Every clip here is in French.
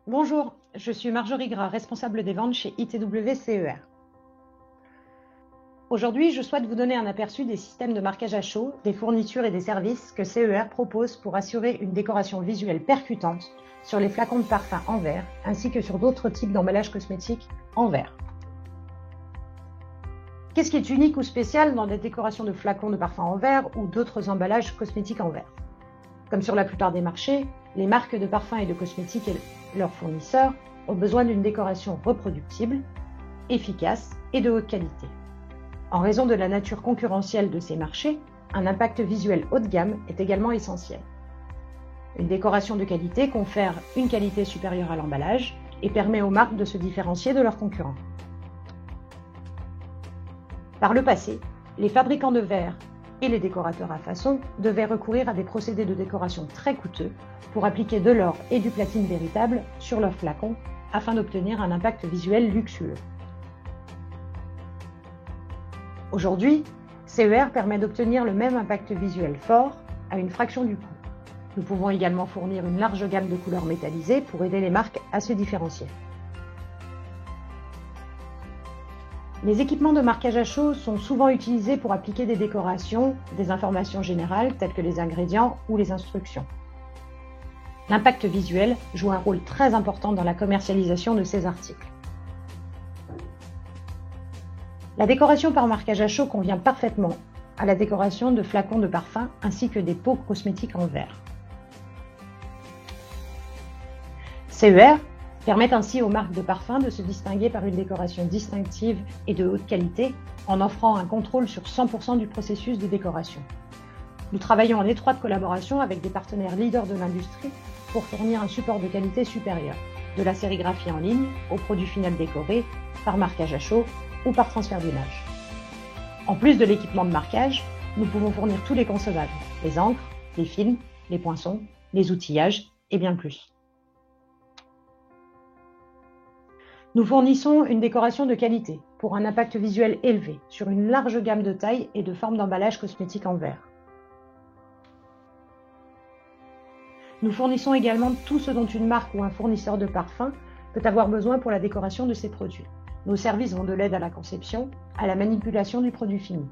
Bonjour, je suis Marjorie Gras, responsable des ventes chez ITW CER. Aujourd'hui, je souhaite vous donner un aperçu des systèmes de marquage à chaud, des fournitures et des services que CER propose pour assurer une décoration visuelle percutante sur les flacons de parfum en verre, ainsi que sur d'autres types d'emballages cosmétiques en verre. Qu'est-ce qui est unique ou spécial dans les décorations de flacons de parfum en verre ou d'autres emballages cosmétiques en verre? Comme sur la plupart des marchés, les marques de parfums et de cosmétiques et leurs fournisseurs ont besoin d'une décoration reproductible, efficace et de haute qualité. En raison de la nature concurrentielle de ces marchés, un impact visuel haut de gamme est également essentiel. Une décoration de qualité confère une qualité supérieure à l'emballage et permet aux marques de se différencier de leurs concurrents. Par le passé, les fabricants de verre et les décorateurs à façon devaient recourir à des procédés de décoration très coûteux pour appliquer de l'or et du platine véritable sur leurs flacons afin d'obtenir un impact visuel luxueux. Aujourd'hui, CER permet d'obtenir le même impact visuel fort à une fraction du coût. Nous pouvons également fournir une large gamme de couleurs métallisées pour aider les marques à se différencier. Les équipements de marquage à chaud sont souvent utilisés pour appliquer des décorations, des informations générales telles que les ingrédients ou les instructions. L'impact visuel joue un rôle très important dans la commercialisation de ces articles. La décoration par marquage à chaud convient parfaitement à la décoration de flacons de parfum ainsi que des pots cosmétiques en verre. CER permet ainsi aux marques de parfum de se distinguer par une décoration distinctive et de haute qualité en offrant un contrôle sur 100% du processus de décoration. Nous travaillons en étroite collaboration avec des partenaires leaders de l'industrie pour fournir un support de qualité supérieure, de la sérigraphie en ligne au produit final décoré, par marquage à chaud ou par transfert d'image. En plus de l'équipement de marquage, nous pouvons fournir tous les consommables, les encres, les films, les poinçons, les outillages et bien plus. Nous fournissons une décoration de qualité pour un impact visuel élevé sur une large gamme de tailles et de formes d'emballage cosmétique en verre. Nous fournissons également tout ce dont une marque ou un fournisseur de parfum peut avoir besoin pour la décoration de ses produits. Nos services vont de l'aide à la conception à la manipulation du produit fini.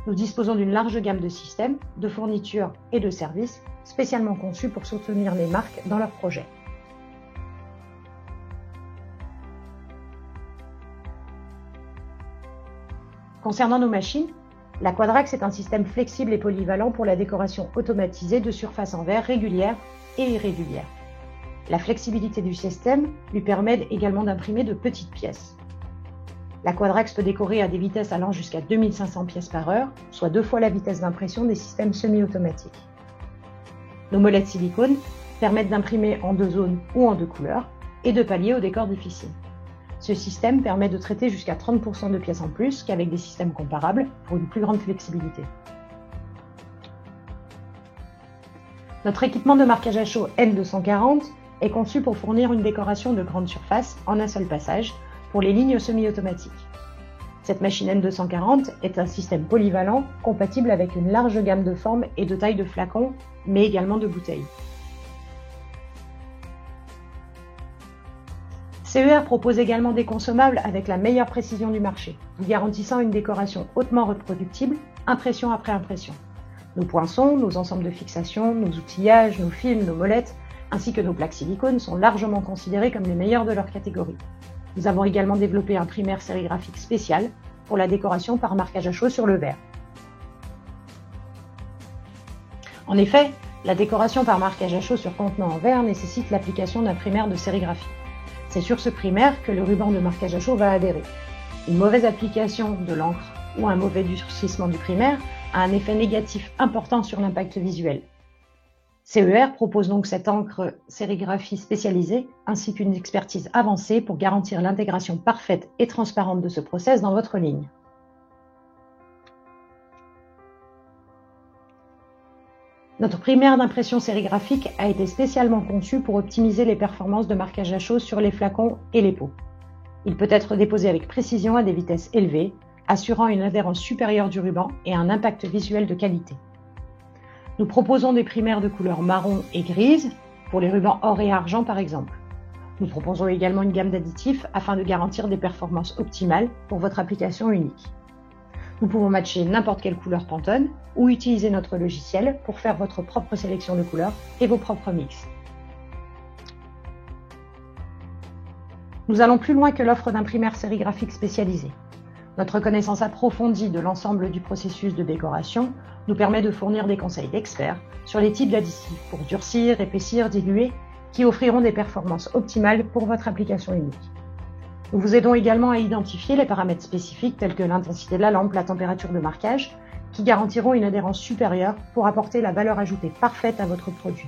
Nous disposons d'une large gamme de systèmes, de fournitures et de services spécialement conçus pour soutenir les marques dans leurs projets. Concernant nos machines, la Quadrax est un système flexible et polyvalent pour la décoration automatisée de surfaces en verre régulières et irrégulières. La flexibilité du système lui permet également d'imprimer de petites pièces. La Quadrax peut décorer à des vitesses allant jusqu'à 2500 pièces par heure, soit 2 fois la vitesse d'impression des systèmes semi-automatiques. Nos molettes de silicone permettent d'imprimer en 2 zones ou en 2 couleurs et de pallier aux décors difficiles. Ce système permet de traiter jusqu'à 30% de pièces en plus qu'avec des systèmes comparables pour une plus grande flexibilité. Notre équipement de marquage à chaud N240 est conçu pour fournir une décoration de grande surface en un seul passage pour les lignes semi-automatiques. Cette machine N240 est un système polyvalent compatible avec une large gamme de formes et de tailles de flacons, mais également de bouteilles. CER propose également des consommables avec la meilleure précision du marché, vous garantissant une décoration hautement reproductible, impression après impression. Nos poinçons, nos ensembles de fixation, nos outillages, nos films, nos molettes, ainsi que nos plaques silicone sont largement considérés comme les meilleurs de leur catégorie. Nous avons également développé un primaire sérigraphique spécial pour la décoration par marquage à chaud sur le verre. En effet, la décoration par marquage à chaud sur contenant en verre nécessite l'application d'un primaire de sérigraphie. C'est sur ce primaire que le ruban de marquage à chaud va adhérer. Une mauvaise application de l'encre ou un mauvais durcissement du primaire a un effet négatif important sur l'impact visuel. CER propose donc cette encre sérigraphie spécialisée ainsi qu'une expertise avancée pour garantir l'intégration parfaite et transparente de ce process dans votre ligne. Notre primaire d'impression sérigraphique a été spécialement conçu pour optimiser les performances de marquage à chaud sur les flacons et les pots. Il peut être déposé avec précision à des vitesses élevées, assurant une adhérence supérieure du ruban et un impact visuel de qualité. Nous proposons des primaires de couleur marron et grise, pour les rubans or et argent par exemple. Nous proposons également une gamme d'additifs afin de garantir des performances optimales pour votre application unique. Nous pouvons matcher n'importe quelle couleur Pantone ou utiliser notre logiciel pour faire votre propre sélection de couleurs et vos propres mix. Nous allons plus loin que l'offre d'imprimaires sérigraphiques spécialisés. Notre connaissance approfondie de l'ensemble du processus de décoration nous permet de fournir des conseils d'experts sur les types d'additifs pour durcir, épaissir, diluer, qui offriront des performances optimales pour votre application unique. Nous vous aidons également à identifier les paramètres spécifiques tels que l'intensité de la lampe, la température de marquage, qui garantiront une adhérence supérieure pour apporter la valeur ajoutée parfaite à votre produit.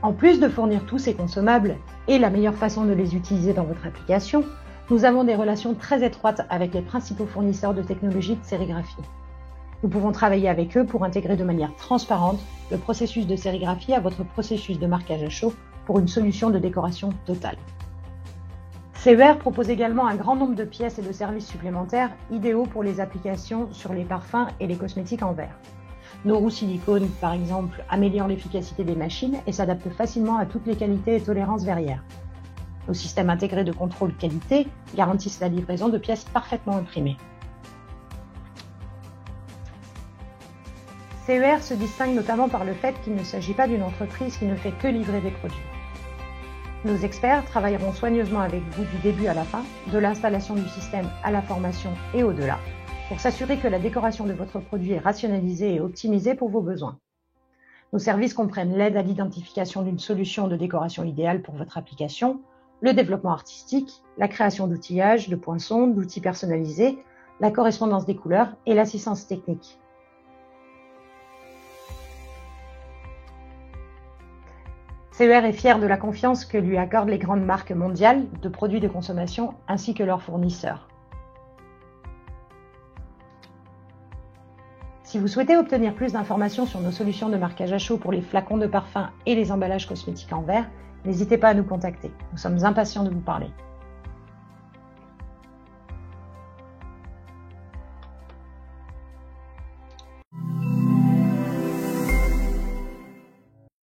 En plus de fournir tous ces consommables et la meilleure façon de les utiliser dans votre application, nous avons des relations très étroites avec les principaux fournisseurs de technologies de sérigraphie. Nous pouvons travailler avec eux pour intégrer de manière transparente le processus de sérigraphie à votre processus de marquage à chaud pour une solution de décoration totale. CER propose également un grand nombre de pièces et de services supplémentaires idéaux pour les applications sur les parfums et les cosmétiques en verre. Nos roues silicone, par exemple, améliorent l'efficacité des machines et s'adaptent facilement à toutes les qualités et tolérances verrières. Nos systèmes intégrés de contrôle qualité garantissent la livraison de pièces parfaitement imprimées. CER se distingue notamment par le fait qu'il ne s'agit pas d'une entreprise qui ne fait que livrer des produits. Nos experts travailleront soigneusement avec vous du début à la fin, de l'installation du système à la formation et au-delà, pour s'assurer que la décoration de votre produit est rationalisée et optimisée pour vos besoins. Nos services comprennent l'aide à l'identification d'une solution de décoration idéale pour votre application, le développement artistique, la création d'outillages, de poinçons, d'outils personnalisés, la correspondance des couleurs et l'assistance technique. CER est fier de la confiance que lui accordent les grandes marques mondiales de produits de consommation ainsi que leurs fournisseurs. Si vous souhaitez obtenir plus d'informations sur nos solutions de marquage à chaud pour les flacons de parfum et les emballages cosmétiques en verre, n'hésitez pas à nous contacter. Nous sommes impatients de vous parler.